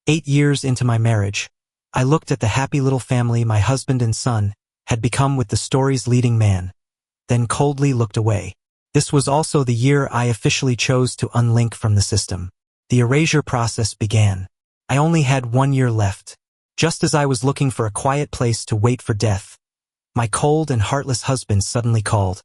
8 years into my marriage, I looked at the happy little family my husband and son had become with the story's leading man, then coldly looked away. This was also the year I officially chose to unlink from the system. The erasure process began. I only had 1 year left. Just as I was looking for a quiet place to wait for death, my cold and heartless husband suddenly called,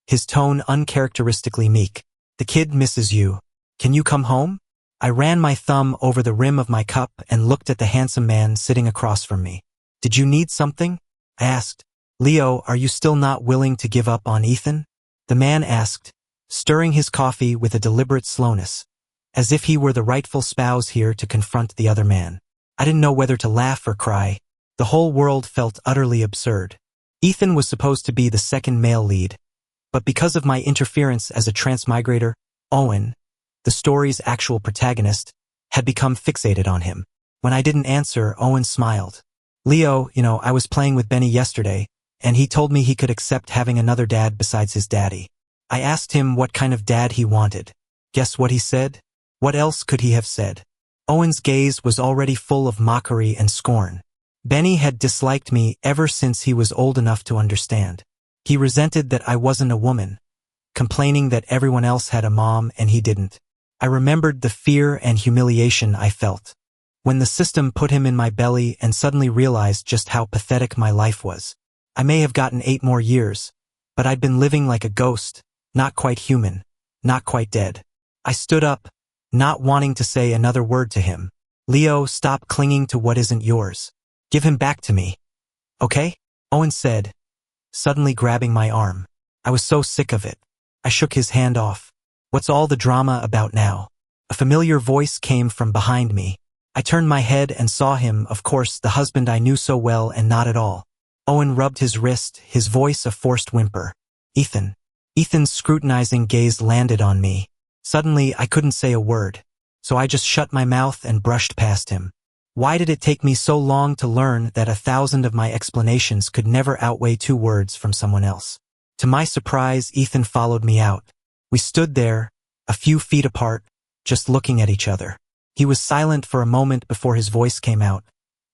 his tone uncharacteristically meek. "The kid misses you. Can you come home?" I ran my thumb over the rim of my cup and looked at the handsome man sitting across from me. "Did you need something?" I asked. "Leo, are you still not willing to give up on Ethan?" The man asked, stirring his coffee with a deliberate slowness, as if he were the rightful spouse here to confront the other man. I didn't know whether to laugh or cry. The whole world felt utterly absurd. Ethan was supposed to be the second male lead, but because of my interference as a transmigrator, Owen, the story's actual protagonist, had become fixated on him. When I didn't answer, Owen smiled. "Leo, I was playing with Benny yesterday, and he told me he could accept having another dad besides his daddy." I asked him what kind of dad he wanted. Guess what he said? What else could he have said? Owen's gaze was already full of mockery and scorn. Benny had disliked me ever since he was old enough to understand. He resented that I wasn't a woman, complaining that everyone else had a mom and he didn't. I remembered the fear and humiliation I felt when the system put him in my belly and suddenly realized just how pathetic my life was. I may have gotten 8 more years, but I'd been living like a ghost, not quite human, not quite dead. I stood up, not wanting to say another word to him. "Leo, stop clinging to what isn't yours. Give him back to me. Okay?" Owen said, suddenly grabbing my arm. I was so sick of it. I shook his hand off. "What's all the drama about now?" A familiar voice came from behind me. I turned my head and saw him, of course, the husband I knew so well and not at all. Owen rubbed his wrist, his voice a forced whimper. "Ethan." Ethan's scrutinizing gaze landed on me. Suddenly, I couldn't say a word, so I just shut my mouth and brushed past him. Why did it take me so long to learn that 1,000 of my explanations could never outweigh 2 words from someone else? To my surprise, Ethan followed me out. We stood there, a few feet apart, just looking at each other. He was silent for a moment before his voice came out.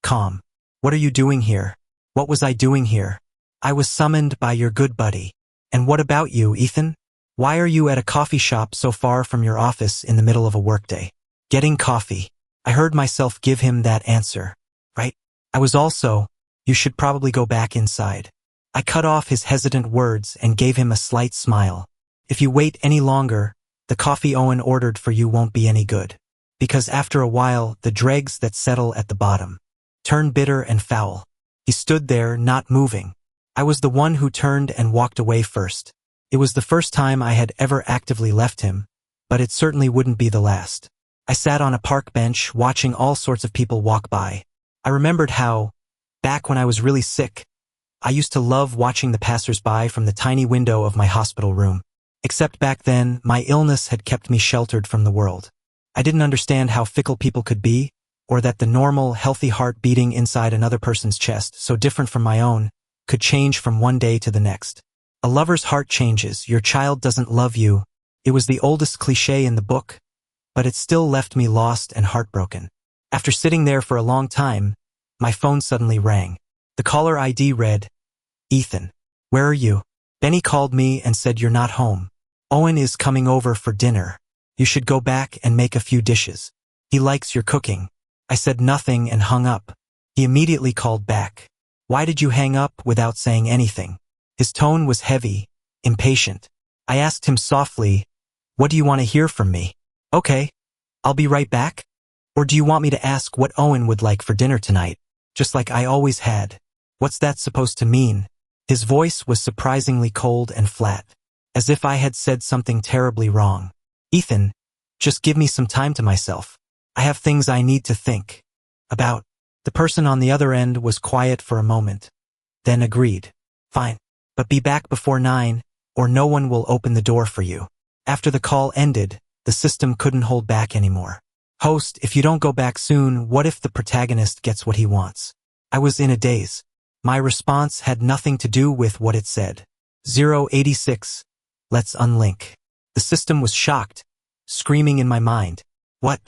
Calm. "What are you doing here?" What was I doing here? "I was summoned by your good buddy." "And what about you, Ethan? Why are you at a coffee shop so far from your office in the middle of a workday?" "Getting coffee." I heard myself give him that answer. "Right. I was also, you should probably go back inside." I cut off his hesitant words and gave him a slight smile. "If you wait any longer, the coffee Owen ordered for you won't be any good. Because after a while, the dregs that settle at the bottom turn bitter and foul." He stood there, not moving. I was the one who turned and walked away first. It was the first time I had ever actively left him, but it certainly wouldn't be the last. I sat on a park bench watching all sorts of people walk by. I remembered how, back when I was really sick, I used to love watching the passers-by from the tiny window of my hospital room. Except back then, my illness had kept me sheltered from the world. I didn't understand how fickle people could be, or that the normal, healthy heart beating inside another person's chest, so different from my own, could change from one day to the next. A lover's heart changes, your child doesn't love you. It was the oldest cliché in the book, but it still left me lost and heartbroken. After sitting there for a long time, my phone suddenly rang. The caller ID read, "Ethan, where are you?" Benny called me and said you're not home. "Owen is coming over for dinner. You should go back and make a few dishes. He likes your cooking." I said nothing and hung up. He immediately called back. "Why did you hang up without saying anything?" His tone was heavy, impatient. I asked him softly, "What do you want to hear from me?" "Okay, I'll be right back." "Or do you want me to ask what Owen would like for dinner tonight? Just like I always had." "What's that supposed to mean?" His voice was surprisingly cold and flat, as if I had said something terribly wrong. "Ethan, just give me some time to myself. I have things I need to think about." The person on the other end was quiet for a moment, then agreed. "Fine, but be back before 9, or no one will open the door for you." After the call ended, the system couldn't hold back anymore. "Host, if you don't go back soon, what if the protagonist gets what he wants?" I was in a daze. My response had nothing to do with what it said. 086, let's unlink. The system was shocked, screaming in my mind. "What?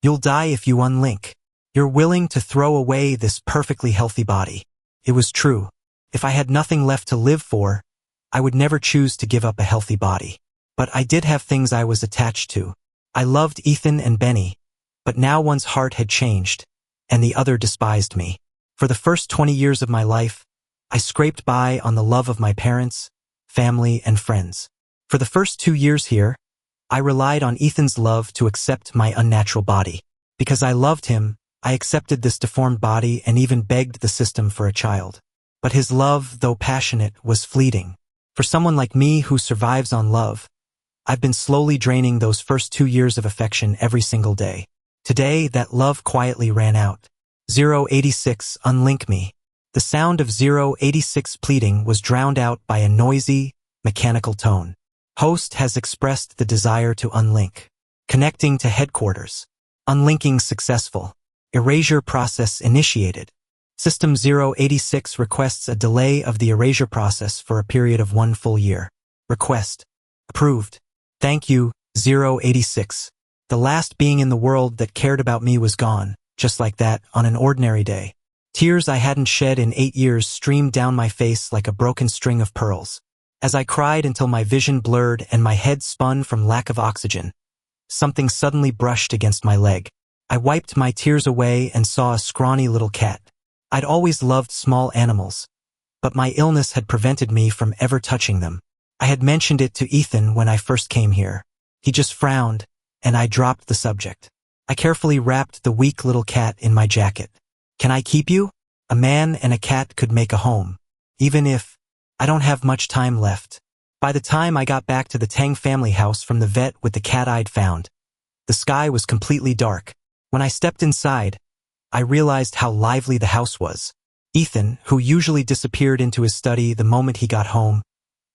You'll die if you unlink. You're willing to throw away this perfectly healthy body. It was true. If I had nothing left to live for, I would never choose to give up a healthy body. But I did have things I was attached to. I loved Ethan and Benny, but now one's heart had changed, and the other despised me. For the first 20 years of my life, I scraped by on the love of my parents, family, and friends. For the first 2 years here, I relied on Ethan's love to accept my unnatural body. Because I loved him, I accepted this deformed body and even begged the system for a child. But his love, though passionate, was fleeting. For someone like me who survives on love, I've been slowly draining those first 2 years of affection every single day. Today, that love quietly ran out. 086, unlink me. The sound of 086 pleading was drowned out by a noisy, mechanical tone. Host has expressed the desire to unlink. Connecting to headquarters. Unlinking successful. Erasure process initiated. System 086 requests a delay of the erasure process for a period of 1 full year. Request. Approved. Thank you, 086. The last being in the world that cared about me was gone, just like that, on an ordinary day. Tears I hadn't shed in 8 years streamed down my face like a broken string of pearls. As I cried until my vision blurred and my head spun from lack of oxygen, something suddenly brushed against my leg. I wiped my tears away and saw a scrawny little cat. I'd always loved small animals, but my illness had prevented me from ever touching them. I had mentioned it to Ethan when I first came here. He just frowned, and I dropped the subject. I carefully wrapped the weak little cat in my jacket. Can I keep you? A man and a cat could make a home. Even if I don't have much time left. By the time I got back to the Tang family house from the vet with the cat I'd found, the sky was completely dark. When I stepped inside, I realized how lively the house was. Ethan, who usually disappeared into his study the moment he got home,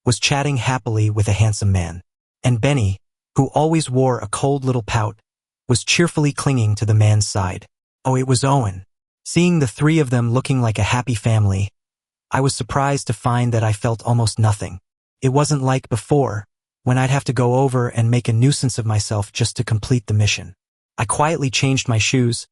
was chatting happily with a handsome man. And Benny, who always wore a cold little pout, was cheerfully clinging to the man's side. Oh, it was Owen. Seeing the three of them looking like a happy family, I was surprised to find that I felt almost nothing. It wasn't like before, when I'd have to go over and make a nuisance of myself just to complete the mission. I quietly changed my shoes,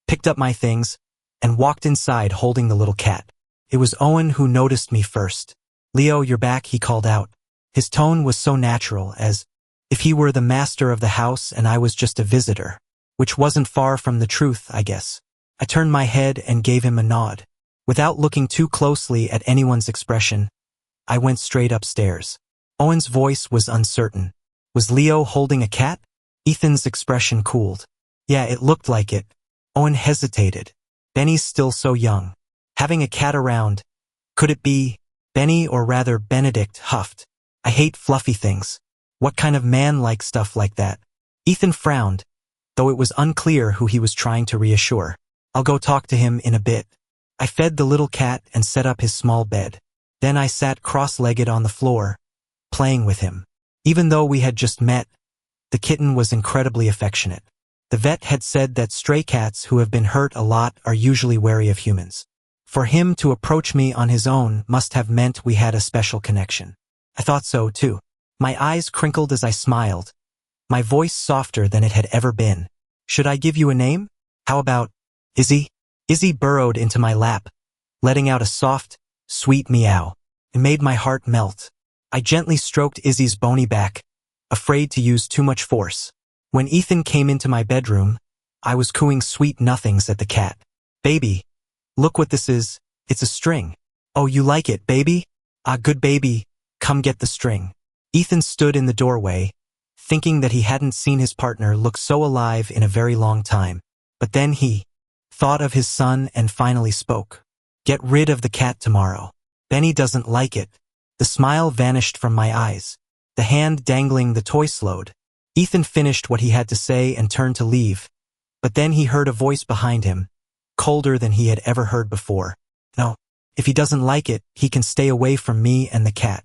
picked up my things, and walked inside holding the little cat. It was Owen who noticed me first. "Leo, you're back," he called out. His tone was so natural, as if he were the master of the house and I was just a visitor, which wasn't far from the truth, I guess. I turned my head and gave him a nod. Without looking too closely at anyone's expression, I went straight upstairs. Owen's voice was uncertain. Was Leo holding a cat? Ethan's expression cooled. Yeah, it looked like it. Owen hesitated. Benny's still so young. Having a cat around, could it be? Benny, or rather Benedict, huffed. I hate fluffy things. What kind of man likes stuff like that? Ethan frowned, though it was unclear who he was trying to reassure. I'll go talk to him in a bit. I fed the little cat and set up his small bed. Then I sat cross-legged on the floor, playing with him. Even though we had just met, the kitten was incredibly affectionate. The vet had said that stray cats who have been hurt a lot are usually wary of humans. For him to approach me on his own must have meant we had a special connection. I thought so, too. My eyes crinkled as I smiled, my voice softer than it had ever been. Should I give you a name? How about Izzy? Izzy burrowed into my lap, letting out a soft, sweet meow. It made my heart melt. I gently stroked Izzy's bony back, afraid to use too much force. When Ethan came into my bedroom, I was cooing sweet nothings at the cat. Baby, look what this is. It's a string. Oh, you like it, baby? Ah, good baby. Come get the string. Ethan stood in the doorway, thinking that he hadn't seen his partner look so alive in a very long time. But then he thought of his son and finally spoke. Get rid of the cat tomorrow. Benny doesn't like it. The smile vanished from my eyes. The hand dangling the toy slowed. Ethan finished what he had to say and turned to leave. But then he heard a voice behind him, colder than he had ever heard before. No, if he doesn't like it, he can stay away from me and the cat.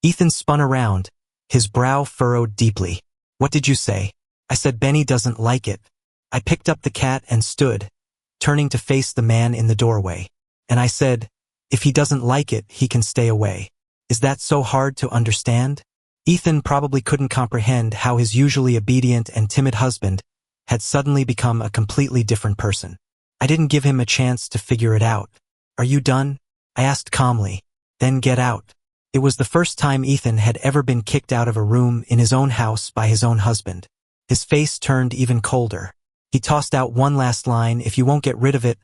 Ethan spun around, his brow furrowed deeply. What did you say? I said Benny doesn't like it. I picked up the cat and stood, turning to face the man in the doorway. And I said, if he doesn't like it, he can stay away. Is that so hard to understand? Ethan probably couldn't comprehend how his usually obedient and timid husband had suddenly become a completely different person. I didn't give him a chance to figure it out. Are you done? I asked calmly. Then get out. It was the first time Ethan had ever been kicked out of a room in his own house by his own husband. His face turned even colder. He tossed out one last line, if you won't get rid of it,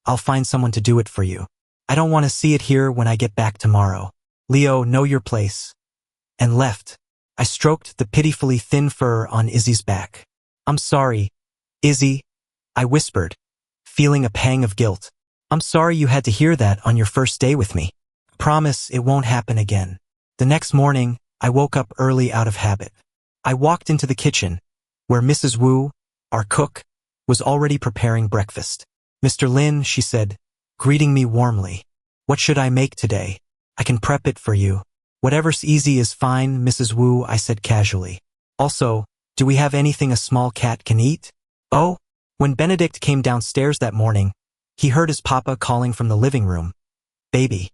I'll find someone to do it for you. I don't want to see it here when I get back tomorrow. Leo, know your place. And left. I stroked the pitifully thin fur on Izzy's back. I'm sorry, Izzy, I whispered, feeling a pang of guilt. I'm sorry you had to hear that on your first day with me. Promise it won't happen again. The next morning, I woke up early out of habit. I walked into the kitchen, where Mrs. Wu, our cook, was already preparing breakfast. Mr. Lin, she said, greeting me warmly. What should I make today? I can prep it for you. Whatever's easy is fine, Mrs. Wu, I said casually. Also, do we have anything a small cat can eat? Oh, when Benedict came downstairs that morning, he heard his papa calling from the living room. Baby.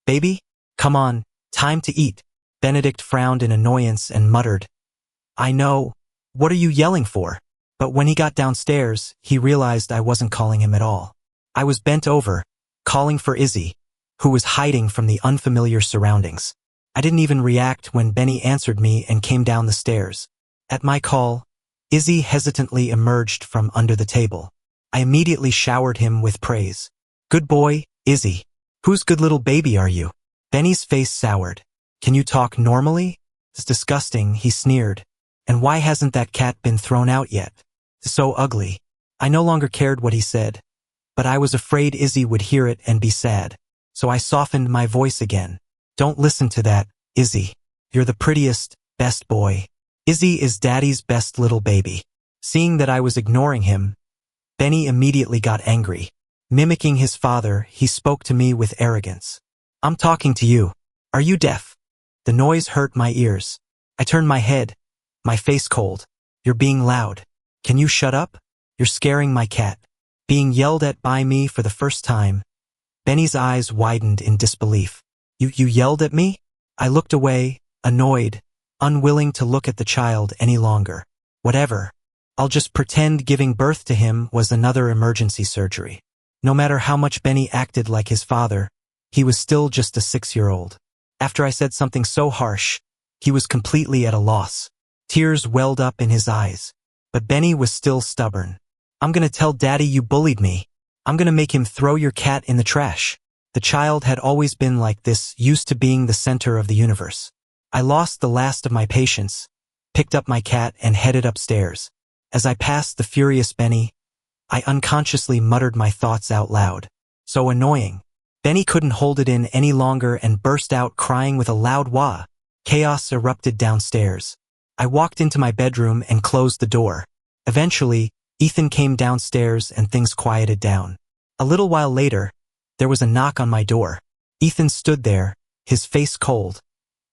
Baby? Come on, time to eat. Benedict frowned in annoyance and muttered. I know. What are you yelling for? But when he got downstairs, he realized I wasn't calling him at all. I was bent over, calling for Izzy, who was hiding from the unfamiliar surroundings. I didn't even react when Benny answered me and came down the stairs. At my call, Izzy hesitantly emerged from under the table. I immediately showered him with praise. Good boy, Izzy. Whose good little baby are you? Benny's face soured. Can you talk normally? It's disgusting, he sneered. And why hasn't that cat been thrown out yet? It's so ugly. I no longer cared what he said, but I was afraid Izzy would hear it and be sad. So I softened my voice again. Don't listen to that, Izzy. You're the prettiest, best boy. Izzy is Daddy's best little baby. Seeing that I was ignoring him, Benny immediately got angry. Mimicking his father, he spoke to me with arrogance. I'm talking to you. Are you deaf? The noise hurt my ears. I turned my head, my face cold. You're being loud. Can you shut up? You're scaring my cat. Being yelled at by me for the first time. Benny's eyes widened in disbelief. You yelled at me? I looked away, annoyed, unwilling to look at the child any longer. Whatever. I'll just pretend giving birth to him was another emergency surgery. No matter how much Benny acted like his father, he was still just a 6-year-old. After I said something so harsh, he was completely at a loss. Tears welled up in his eyes. But Benny was still stubborn. I'm gonna tell Daddy you bullied me. I'm gonna make him throw your cat in the trash. The child had always been like this, used to being the center of the universe. I lost the last of my patience, picked up my cat and headed upstairs. As I passed the furious Benny, I unconsciously muttered my thoughts out loud. So annoying. Benny couldn't hold it in any longer and burst out crying with a loud wah. Chaos erupted downstairs. I walked into my bedroom and closed the door. Eventually, Ethan came downstairs and things quieted down. A little while later, there was a knock on my door. Ethan stood there, his face cold,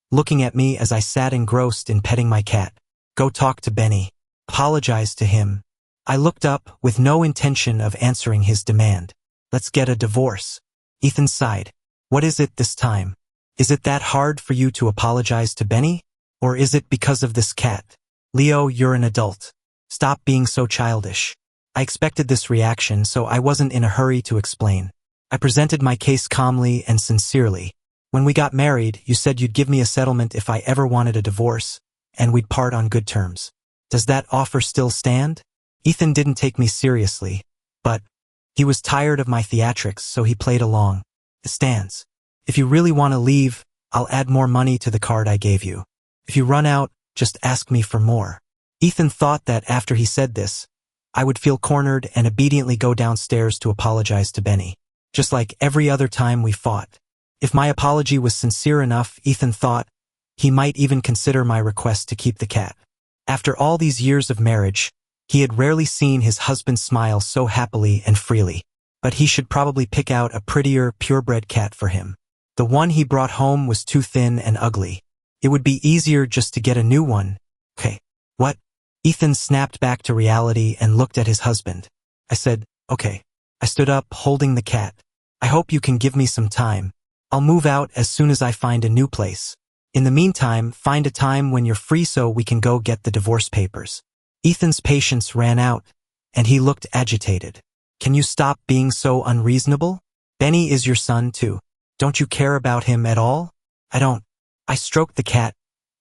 looking at me as I sat engrossed in petting my cat. Go talk to Benny. Apologize to him. I looked up with no intention of answering his demand. Let's get a divorce. Ethan sighed. What is it this time? Is it that hard for you to apologize to Benny? Or is it because of this cat? Leo, you're an adult. Stop being so childish. I expected this reaction, so I wasn't in a hurry to explain. I presented my case calmly and sincerely. When we got married, you said you'd give me a settlement if I ever wanted a divorce, and we'd part on good terms. Does that offer still stand? Ethan didn't take me seriously, but he was tired of my theatrics, so he played along. It stands. If you really want to leave, I'll add more money to the card I gave you. If you run out, just ask me for more. Ethan thought that after he said this, I would feel cornered and obediently go downstairs to apologize to Benny, just like every other time we fought. If my apology was sincere enough, Ethan thought, he might even consider my request to keep the cat. After all these years of marriage, he had rarely seen his husband smile so happily and freely, but he should probably pick out a prettier, purebred cat for him. The one he brought home was too thin and ugly. It would be easier just to get a new one. Okay. What? Ethan snapped back to reality and looked at his husband. I said, okay. I stood up, holding the cat. I hope you can give me some time. I'll move out as soon as I find a new place. In the meantime, find a time when you're free so we can go get the divorce papers. Ethan's patience ran out, and he looked agitated. Can you stop being so unreasonable? Benny is your son too. Don't you care about him at all? I don't. I stroked the cat,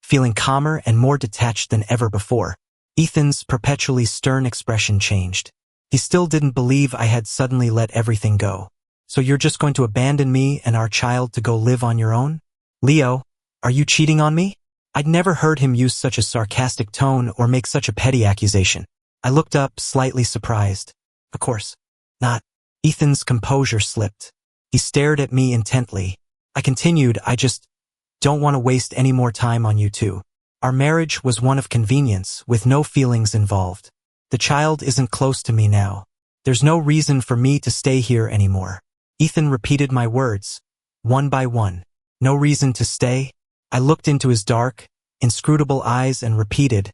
feeling calmer and more detached than ever before. Ethan's perpetually stern expression changed. He still didn't believe I had suddenly let everything go. So you're just going to abandon me and our child to go live on your own? Leo, are you cheating on me? I'd never heard him use such a sarcastic tone or make such a petty accusation. I looked up, slightly surprised. Of course not. Ethan's composure slipped. He stared at me intently. I continued, I just don't want to waste any more time on you two. Our marriage was one of convenience, with no feelings involved. The child isn't close to me now. There's no reason for me to stay here anymore. Ethan repeated my words, one by one. No reason to stay? I looked into his dark, inscrutable eyes and repeated,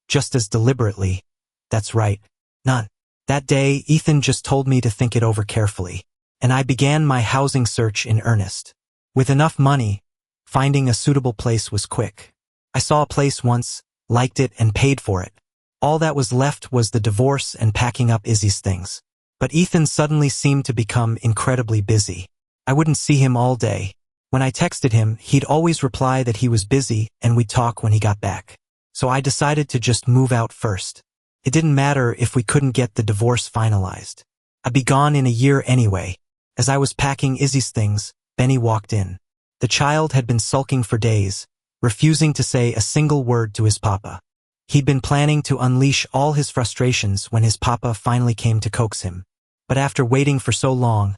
just as deliberately, that's right, none. That day, Ethan just told me to think it over carefully, and I began my housing search in earnest. With enough money, finding a suitable place was quick. I saw a place once, liked it and paid for it. All that was left was the divorce and packing up Izzy's things. But Ethan suddenly seemed to become incredibly busy. I wouldn't see him all day. When I texted him, he'd always reply that he was busy and we'd talk when he got back. So I decided to just move out first. It didn't matter if we couldn't get the divorce finalized. I'd be gone in a year anyway. As I was packing Izzy's things, Benny walked in. The child had been sulking for days, refusing to say a single word to his papa. He'd been planning to unleash all his frustrations when his papa finally came to coax him. But after waiting for so long,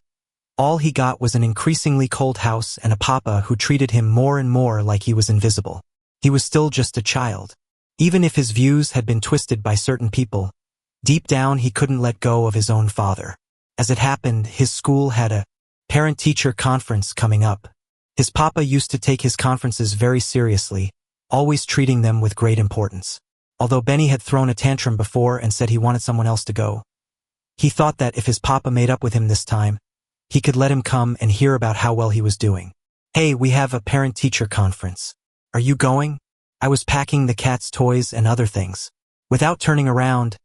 all he got was an increasingly cold house and a papa who treated him more and more like he was invisible. He was still just a child. Even if his views had been twisted by certain people, deep down he couldn't let go of his own father. As it happened, his school had a parent-teacher conference coming up. His papa used to take his conferences very seriously, always treating them with great importance. Although Benny had thrown a tantrum before and said he wanted someone else to go, he thought that if his papa made up with him this time, he could let him come and hear about how well he was doing. Hey, we have a parent-teacher conference. Are you going? I was packing the cat's toys and other things. Without turning around,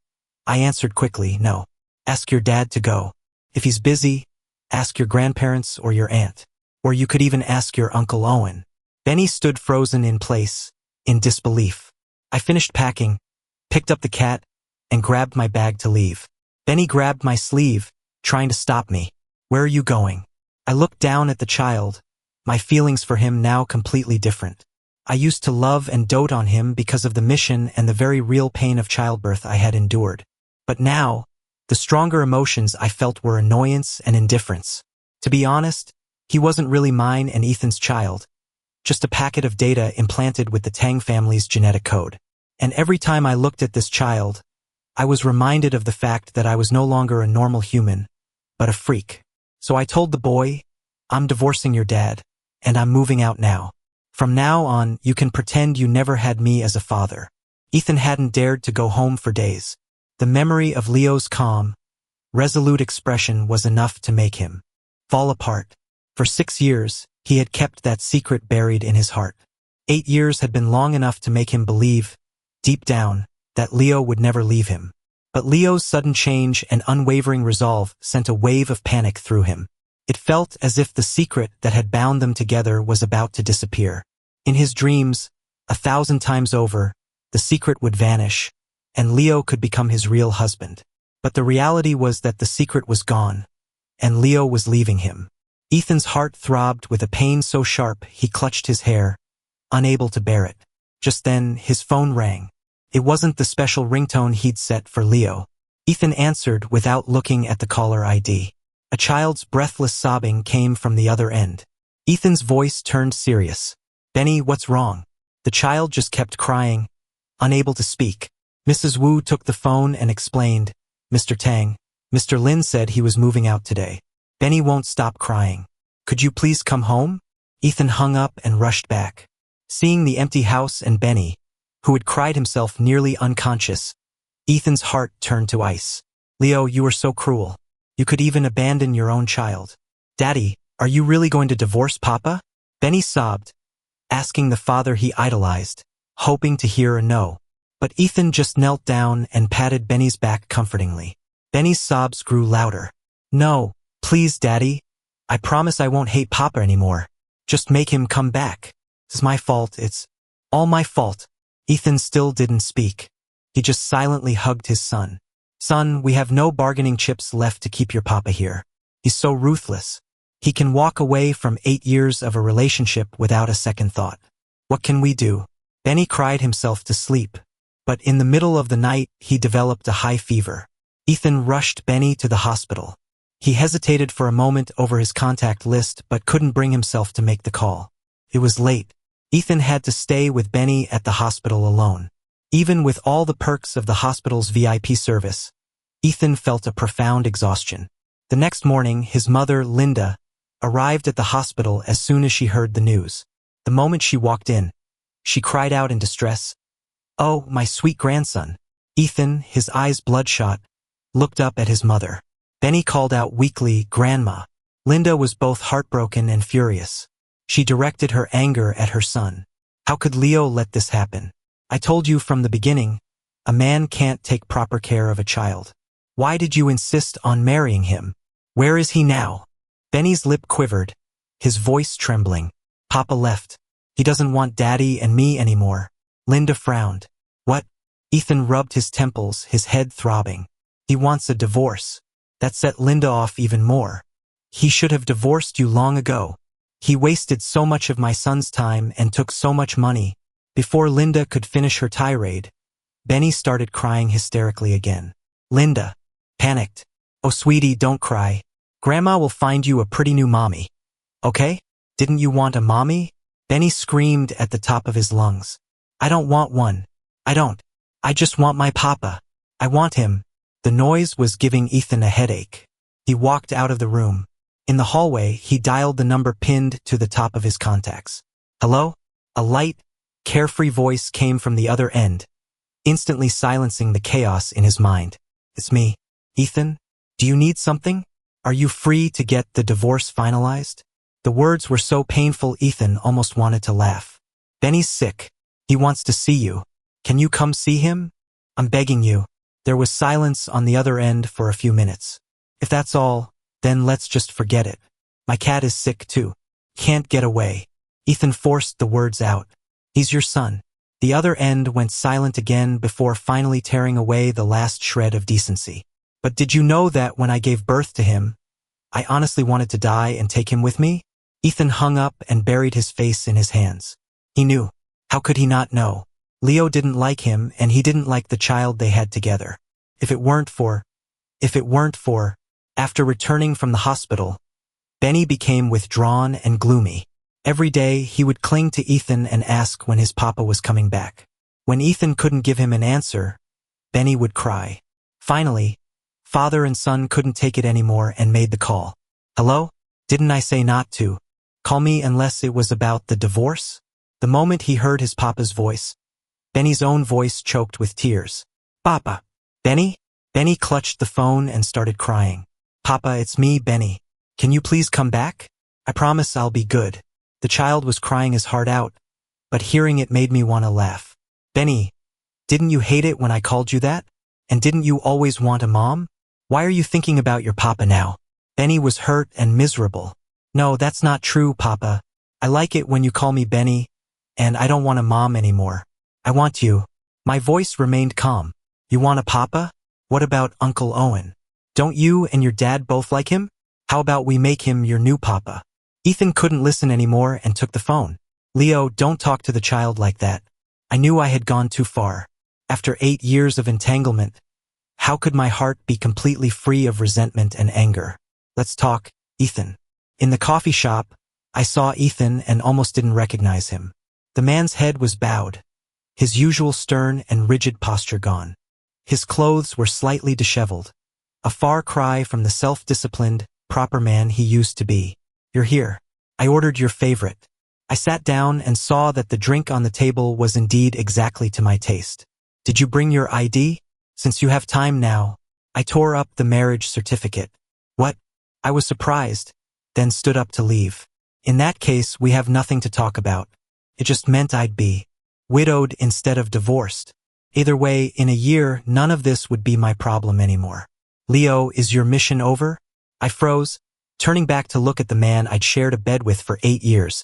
I answered quickly, no. Ask your dad to go. If he's busy, ask your grandparents or your aunt. Or you could even ask your Uncle Owen. Benny stood frozen in place, in disbelief. I finished packing, picked up the cat, and grabbed my bag to leave. Benny grabbed my sleeve, trying to stop me. Where are you going? I looked down at the child, my feelings for him now completely different. I used to love and dote on him because of the mission and the very real pain of childbirth I had endured. But now, the stronger emotions I felt were annoyance and indifference. To be honest, he wasn't really mine and Ethan's child, just a packet of data implanted with the Tang family's genetic code. And every time I looked at this child, I was reminded of the fact that I was no longer a normal human, but a freak. So I told the boy, I'm divorcing your dad, and I'm moving out now. From now on, you can pretend you never had me as a father. Ethan hadn't dared to go home for days. The memory of Leo's calm, resolute expression was enough to make him fall apart. For 6 years, he had kept that secret buried in his heart. 8 years had been long enough to make him believe, deep down, that Leo would never leave him. But Leo's sudden change and unwavering resolve sent a wave of panic through him. It felt as if the secret that had bound them together was about to disappear. In his dreams, 1,000 times over, the secret would vanish, and Leo could become his real husband. But the reality was that the secret was gone, and Leo was leaving him. Ethan's heart throbbed with a pain so sharp he clutched his hair, unable to bear it. Just then, his phone rang. It wasn't the special ringtone he'd set for Leo. Ethan answered without looking at the caller ID. A child's breathless sobbing came from the other end. Ethan's voice turned serious. Benny, what's wrong? The child just kept crying, unable to speak. Mrs. Wu took the phone and explained, Mr. Tang, Mr. Lin said he was moving out today. Benny won't stop crying. Could you please come home? Ethan hung up and rushed back. Seeing the empty house and Benny, who had cried himself nearly unconscious, Ethan's heart turned to ice. Leo, you are so cruel. You could even abandon your own child. Daddy, are you really going to divorce Papa? Benny sobbed, asking the father he idolized, hoping to hear a no. But Ethan just knelt down and patted Benny's back comfortingly. Benny's sobs grew louder. No, please, Daddy. I promise I won't hate Papa anymore. Just make him come back. It's my fault, it's all my fault. Ethan still didn't speak. He just silently hugged his son. Son, we have no bargaining chips left to keep your Papa here. He's so ruthless. He can walk away from 8 years of a relationship without a second thought. What can we do? Benny cried himself to sleep. But in the middle of the night, he developed a high fever. Ethan rushed Benny to the hospital. He hesitated for a moment over his contact list but couldn't bring himself to make the call. It was late. Ethan had to stay with Benny at the hospital alone. Even with all the perks of the hospital's VIP service, Ethan felt a profound exhaustion. The next morning, his mother, Linda, arrived at the hospital as soon as she heard the news. The moment she walked in, she cried out in distress, "Oh, my sweet grandson." Ethan, his eyes bloodshot, looked up at his mother. Benny called out weakly, "Grandma." Linda was both heartbroken and furious. She directed her anger at her son. How could Leo let this happen? I told you from the beginning, a man can't take proper care of a child. Why did you insist on marrying him? Where is he now? Benny's lip quivered, his voice trembling. Papa left. He doesn't want Daddy and me anymore. Linda frowned. What? Ethan rubbed his temples, his head throbbing. He wants a divorce. That set Linda off even more. He should have divorced you long ago. He wasted so much of my son's time and took so much money. Before Linda could finish her tirade, Benny started crying hysterically again. Linda panicked. Oh, sweetie, don't cry. Grandma will find you a pretty new mommy. Okay? Didn't you want a mommy? Benny screamed at the top of his lungs. I don't want one. I don't. I just want my Papa. I want him. The noise was giving Ethan a headache. He walked out of the room. In the hallway, he dialed the number pinned to the top of his contacts. Hello? A light, carefree voice came from the other end, instantly silencing the chaos in his mind. It's me. Ethan? Do you need something? Are you free to get the divorce finalized? The words were so painful Ethan almost wanted to laugh. Benny's sick. He wants to see you. Can you come see him? I'm begging you. There was silence on the other end for a few minutes. If that's all, then let's just forget it. My cat is sick too. Can't get away. Ethan forced the words out. He's your son. The other end went silent again before finally tearing away the last shred of decency. But did you know that when I gave birth to him, I honestly wanted to die and take him with me? Ethan hung up and buried his face in his hands. He knew. How could he not know? Leo didn't like him and he didn't like the child they had together. If it weren't for, after returning from the hospital, Benny became withdrawn and gloomy. Every day he would cling to Ethan and ask when his Papa was coming back. When Ethan couldn't give him an answer, Benny would cry. Finally, father and son couldn't take it anymore and made the call. Hello? Didn't I say not to call me unless it was about the divorce? The moment he heard his Papa's voice, Benny's own voice choked with tears. Papa. Benny? Benny clutched the phone and started crying. Papa, it's me, Benny. Can you please come back? I promise I'll be good. The child was crying his heart out, but hearing it made me want to laugh. Benny, didn't you hate it when I called you that? And didn't you always want a mom? Why are you thinking about your Papa now? Benny was hurt and miserable. No, that's not true, Papa. I like it when you call me Benny, and I don't want a mom anymore. I want you. My voice remained calm. You want a Papa? What about Uncle Owen? Don't you and your dad both like him? How about we make him your new Papa? Ethan couldn't listen anymore and took the phone. Leo, don't talk to the child like that. I knew I had gone too far. After 8 years of entanglement, how could my heart be completely free of resentment and anger? Let's talk, Ethan. In the coffee shop, I saw Ethan and almost didn't recognize him. The man's head was bowed, his usual stern and rigid posture gone. His clothes were slightly disheveled, a far cry from the self-disciplined, proper man he used to be. You're here. I ordered your favorite. I sat down and saw that the drink on the table was indeed exactly to my taste. Did you bring your ID? Since you have time now. I tore up the marriage certificate. What? I was surprised, then stood up to leave. In that case, we have nothing to talk about. It just meant I'd be widowed instead of divorced. Either way, in a year, none of this would be my problem anymore. Leo, is your mission over? I froze, turning back to look at the man I'd shared a bed with for 8 years.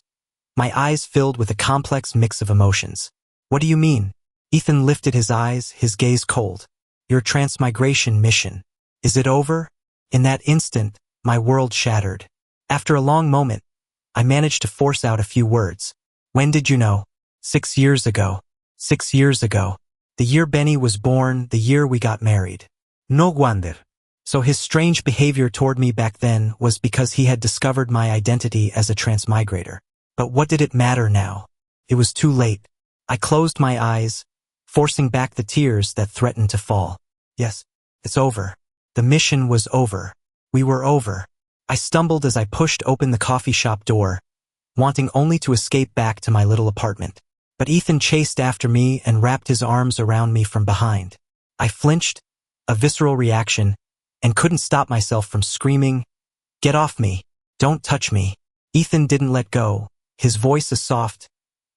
My eyes filled with a complex mix of emotions. What do you mean? Ethan lifted his eyes, his gaze cold. Your transmigration mission. Is it over? In that instant, my world shattered. After a long moment, I managed to force out a few words. When did you know? 6 years ago. 6 years ago. The year Benny was born, the year we got married. No wonder. So his strange behavior toward me back then was because he had discovered my identity as a transmigrator. But what did it matter now? It was too late. I closed my eyes, forcing back the tears that threatened to fall. Yes, it's over. The mission was over. We were over. I stumbled as I pushed open the coffee shop door, wanting only to escape back to my little apartment. But Ethan chased after me and wrapped his arms around me from behind. I flinched, a visceral reaction, and couldn't stop myself from screaming, "Get off me! Don't touch me!" Ethan didn't let go, his voice a soft,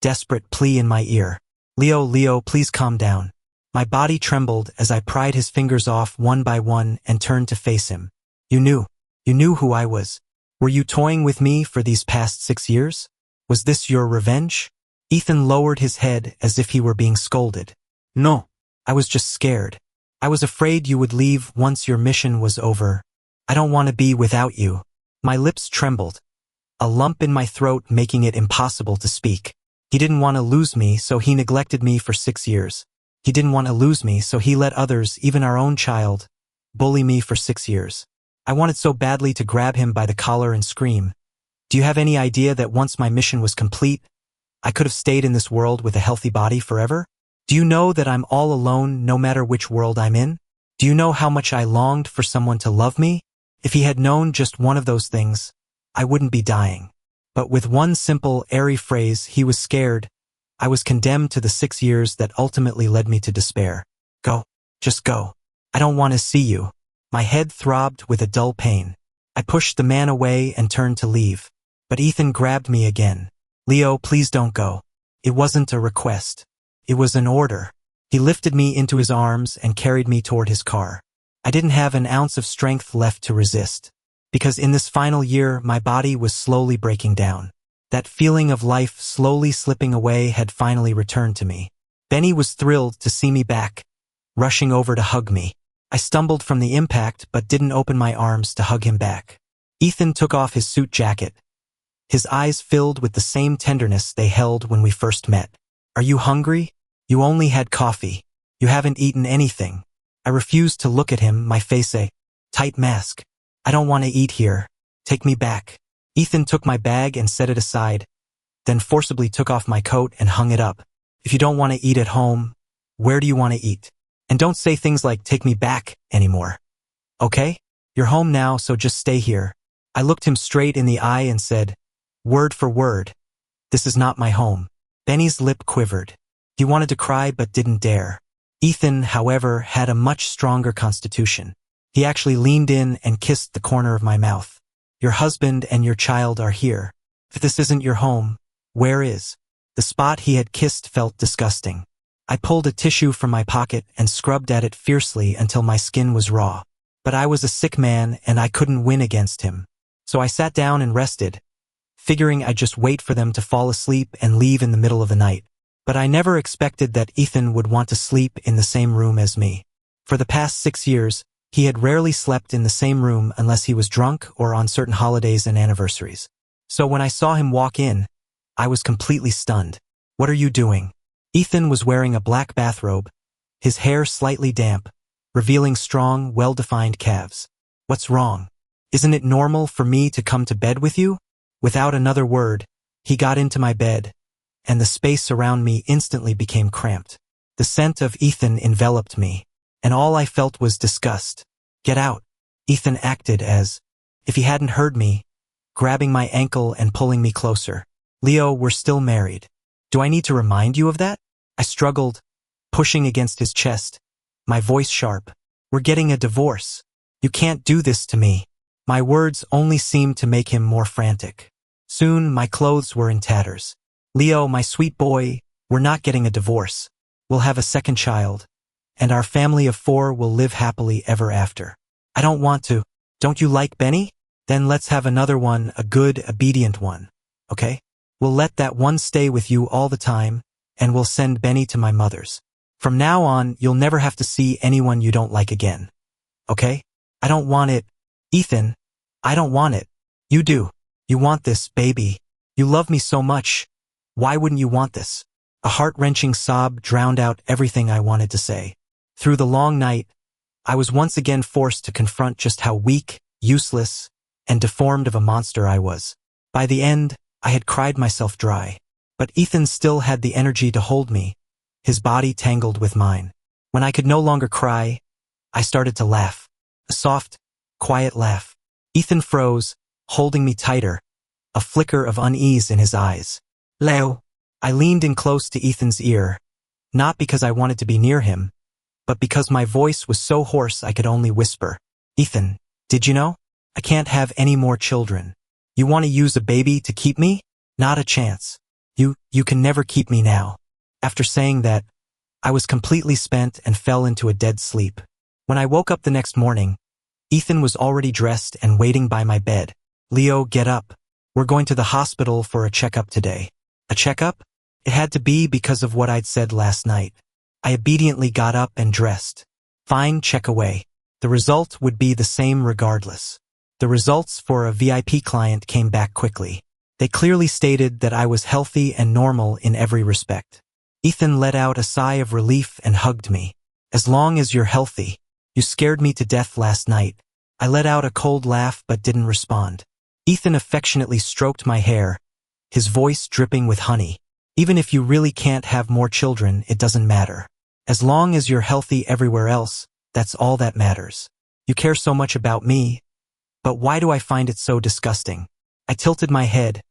desperate plea in my ear. Leo, please calm down." My body trembled as I pried his fingers off one by one and turned to face him. You knew who I was. Were you toying with me for these past 6 years? Was this your revenge? Ethan lowered his head as if he were being scolded. No, I was just scared. I was afraid you would leave once your mission was over. I don't want to be without you. My lips trembled, a lump in my throat making it impossible to speak. He didn't want to lose me, so he neglected me for 6 years. He didn't want to lose me, so he let others, even our own child, bully me for 6 years. I wanted so badly to grab him by the collar and scream. Do you have any idea that once my mission was complete, I could have stayed in this world with a healthy body forever? Do you know that I'm all alone no matter which world I'm in? Do you know how much I longed for someone to love me? If he had known just one of those things, I wouldn't be dying. But with one simple, airy phrase, he was scared. I was condemned to the 6 years that ultimately led me to despair. Go. Just go. I don't want to see you. My head throbbed with a dull pain. I pushed the man away and turned to leave. But Ethan grabbed me again. Leo, please don't go. It wasn't a request. It was an order. He lifted me into his arms and carried me toward his car. I didn't have an ounce of strength left to resist. Because in this final year, my body was slowly breaking down. That feeling of life slowly slipping away had finally returned to me. Benny was thrilled to see me back, rushing over to hug me. I stumbled from the impact but didn't open my arms to hug him back. Ethan took off his suit jacket. His eyes filled with the same tenderness they held when we first met. Are you hungry? You only had coffee. You haven't eaten anything. I refused to look at him, my face a tight mask. I don't want to eat here. Take me back. Ethan took my bag and set it aside, then forcibly took off my coat and hung it up. If you don't want to eat at home, where do you want to eat? And don't say things like take me back anymore. Okay? You're home now, so just stay here. I looked him straight in the eye and said, word for word, this is not my home. Benny's lip quivered. He wanted to cry but didn't dare. Ethan, however, had a much stronger constitution. He actually leaned in and kissed the corner of my mouth. Your husband and your child are here. If this isn't your home, where is? The spot he had kissed felt disgusting. I pulled a tissue from my pocket and scrubbed at it fiercely until my skin was raw. But I was a sick man and I couldn't win against him. So I sat down and rested, figuring I'd just wait for them to fall asleep and leave in the middle of the night. But I never expected that Ethan would want to sleep in the same room as me. For the past 6 years, he had rarely slept in the same room unless he was drunk or on certain holidays and anniversaries. So when I saw him walk in, I was completely stunned. What are you doing? Ethan was wearing a black bathrobe, his hair slightly damp, revealing strong, well-defined calves. What's wrong? Isn't it normal for me to come to bed with you? Without another word, he got into my bed, and the space around me instantly became cramped. The scent of Ethan enveloped me, and all I felt was disgust. Get out. Ethan acted as if he hadn't heard me, grabbing my ankle and pulling me closer. Leo, we're still married. Do I need to remind you of that? I struggled, pushing against his chest, my voice sharp. We're getting a divorce. You can't do this to me. My words only seemed to make him more frantic. Soon, my clothes were in tatters. Leo, my sweet boy, we're not getting a divorce. We'll have a second child, and our family of 4 will live happily ever after. I don't want to. Don't you like Benny? Then let's have another one, a good, obedient one. Okay? We'll let that one stay with you all the time, and we'll send Benny to my mother's. From now on, you'll never have to see anyone you don't like again. Okay? I don't want it. Ethan, I don't want it. You do. You want this, baby. You love me so much. Why wouldn't you want this? A heart-wrenching sob drowned out everything I wanted to say. Through the long night, I was once again forced to confront just how weak, useless, and deformed of a monster I was. By the end, I had cried myself dry. But Ethan still had the energy to hold me, his body tangled with mine. When I could no longer cry, I started to laugh. A soft, quiet laugh. Ethan froze, holding me tighter, a flicker of unease in his eyes. Leo. I leaned in close to Ethan's ear, not because I wanted to be near him, but because my voice was so hoarse I could only whisper. Ethan, did you know? I can't have any more children. You want to use a baby to keep me? Not a chance. You can never keep me now. After saying that, I was completely spent and fell into a dead sleep. When I woke up the next morning, Ethan was already dressed and waiting by my bed. Leo, get up. We're going to the hospital for a checkup today. A checkup? It had to be because of what I'd said last night. I obediently got up and dressed. Fine, check away. The result would be the same regardless. The results for a VIP client came back quickly. They clearly stated that I was healthy and normal in every respect. Ethan let out a sigh of relief and hugged me. As long as you're healthy. You scared me to death last night. I let out a cold laugh but didn't respond. Ethan affectionately stroked my hair, his voice dripping with honey. Even if you really can't have more children, it doesn't matter. As long as you're healthy everywhere else, that's all that matters. You care so much about me, but why do I find it so disgusting? I tilted my head,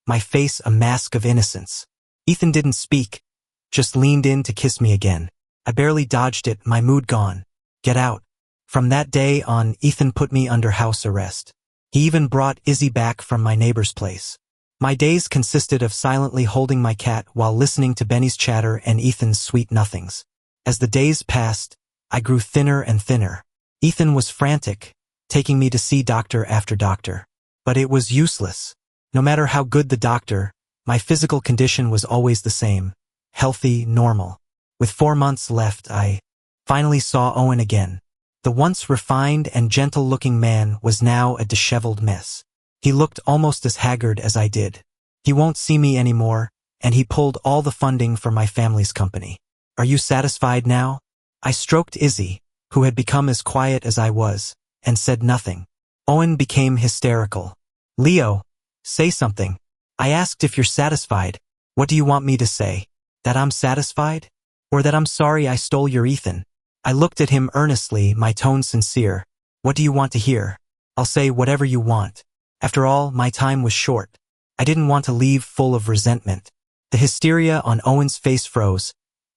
my face a mask of innocence. Ethan didn't speak, just leaned in to kiss me again. I barely dodged it, my mood gone. Get out. From that day on, Ethan put me under house arrest. He even brought Izzy back from my neighbor's place. My days consisted of silently holding my cat while listening to Benny's chatter and Ethan's sweet nothings. As the days passed, I grew thinner and thinner. Ethan was frantic, taking me to see doctor after doctor. But it was useless. No matter how good the doctor, my physical condition was always the same. Healthy, normal. With 4 months left, I finally saw Owen again. The once refined and gentle-looking man was now a disheveled mess. He looked almost as haggard as I did. He won't see me anymore, and he pulled all the funding for my family's company. Are you satisfied now? I stroked Izzy, who had become as quiet as I was, and said nothing. Owen became hysterical. Leo, say something. I asked if you're satisfied. What do you want me to say? That I'm satisfied? Or that I'm sorry I stole your Ethan? I looked at him earnestly, my tone sincere. What do you want to hear? I'll say whatever you want. After all, my time was short. I didn't want to leave full of resentment. The hysteria on Owen's face froze,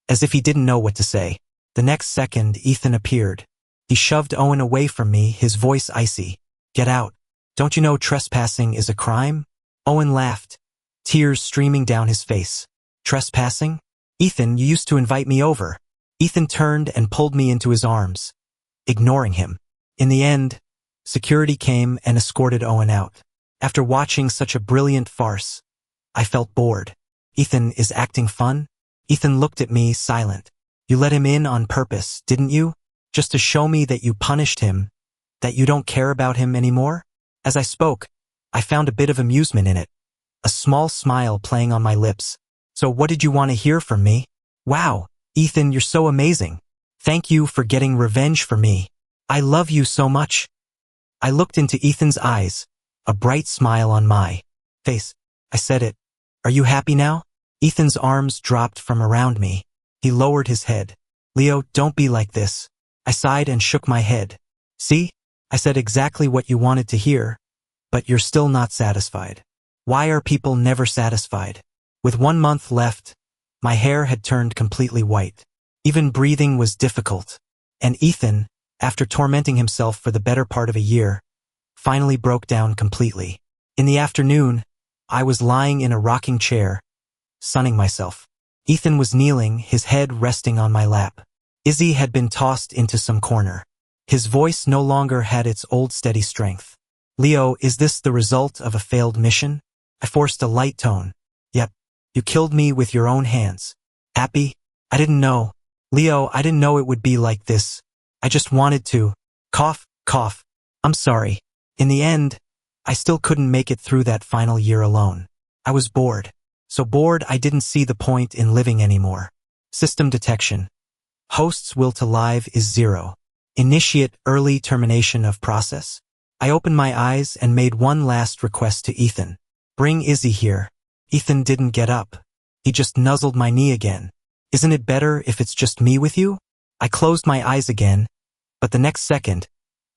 as if he didn't know what to say. The next second, Ethan appeared. He shoved Owen away from me, his voice icy. Get out. Don't you know trespassing is a crime? Owen laughed, tears streaming down his face. Trespassing? Ethan, you used to invite me over. Ethan turned and pulled me into his arms, ignoring him. In the end, security came and escorted Owen out. After watching such a brilliant farce, I felt bored. Ethan is acting fun? Ethan looked at me, silent. You let him in on purpose, didn't you? Just to show me that you punished him, that you don't care about him anymore? As I spoke, I found a bit of amusement in it, a small smile playing on my lips. So what did you want to hear from me? Wow, Ethan, you're so amazing. Thank you for getting revenge for me. I love you so much. I looked into Ethan's eyes, a bright smile on my face. I said it. Are you happy now? Ethan's arms dropped from around me. He lowered his head. Leo, don't be like this. I sighed and shook my head. See? I said exactly what you wanted to hear, but you're still not satisfied. Why are people never satisfied? With 1 month left, my hair had turned completely white. Even breathing was difficult. And Ethan, after tormenting himself for the better part of a year, finally broke down completely. In the afternoon, I was lying in a rocking chair, sunning myself. Ethan was kneeling, his head resting on my lap. Izzy had been tossed into some corner. His voice no longer had its old steady strength. Leo, is this the result of a failed mission? I forced a light tone. Yep. You killed me with your own hands. Happy? I didn't know. Leo, I didn't know it would be like this. I just wanted to. Cough, cough. I'm sorry. In the end, I still couldn't make it through that final year alone. I was bored. So bored I didn't see the point in living anymore. System detection. Host's will to live is 0. Initiate early termination of process. I opened my eyes and made one last request to Ethan. Bring Izzy here. Ethan didn't get up. He just nuzzled my knee again. Isn't it better if it's just me with you? I closed my eyes again, but the next second,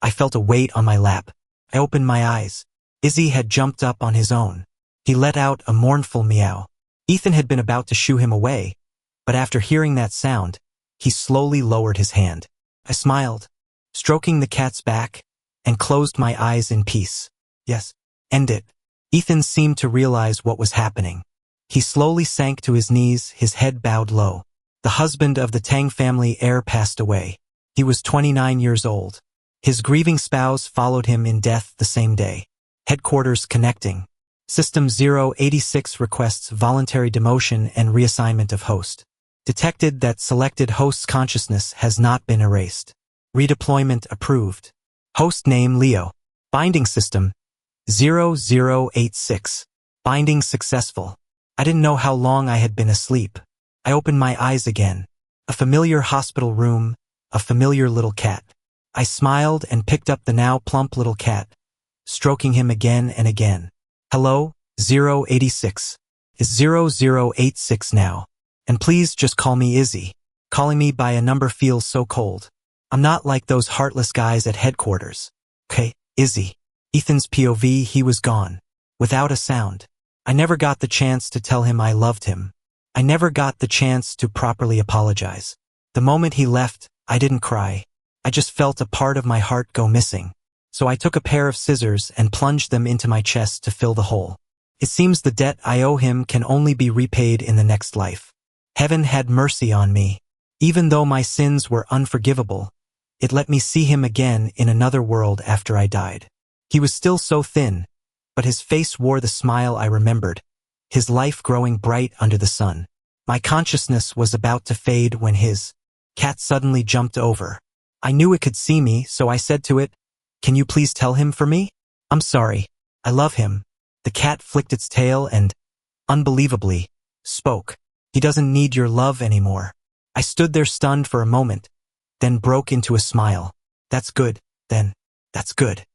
I felt a weight on my lap. I opened my eyes. Izzy had jumped up on his own. He let out a mournful meow. Ethan had been about to shoo him away, but after hearing that sound, he slowly lowered his hand. I smiled, stroking the cat's back, and closed my eyes in peace. Yes, end it. Ethan seemed to realize what was happening. He slowly sank to his knees, his head bowed low. The husband of the Tang family heir passed away. He was 29 years old. His grieving spouse followed him in death the same day. Headquarters connecting. System 086 requests voluntary demotion and reassignment of host. Detected that selected host's consciousness has not been erased. Redeployment approved. Host name Leo. Binding system 0086. Binding successful. I didn't know how long I had been asleep. I opened my eyes again. A familiar hospital room, a familiar little cat. I smiled and picked up the now plump little cat, stroking him again and again. Hello, 086. Is 0086 now. And please just call me Izzy. Calling me by a number feels so cold. I'm not like those heartless guys at headquarters. Okay, Izzy. Ethan's POV, he was gone. Without a sound. I never got the chance to tell him I loved him. I never got the chance to properly apologize. The moment he left, I didn't cry. I just felt a part of my heart go missing. So I took a pair of scissors and plunged them into my chest to fill the hole. It seems the debt I owe him can only be repaid in the next life. Heaven had mercy on me. Even though my sins were unforgivable, it let me see him again in another world after I died. He was still so thin, but his face wore the smile I remembered, his life growing bright under the sun. My consciousness was about to fade when his cat suddenly jumped over. I knew it could see me, so I said to it, "Can you please tell him for me? I'm sorry. I love him." The cat flicked its tail and, unbelievably, spoke. "He doesn't need your love anymore." I stood there stunned for a moment, then broke into a smile. "That's good, then. That's good."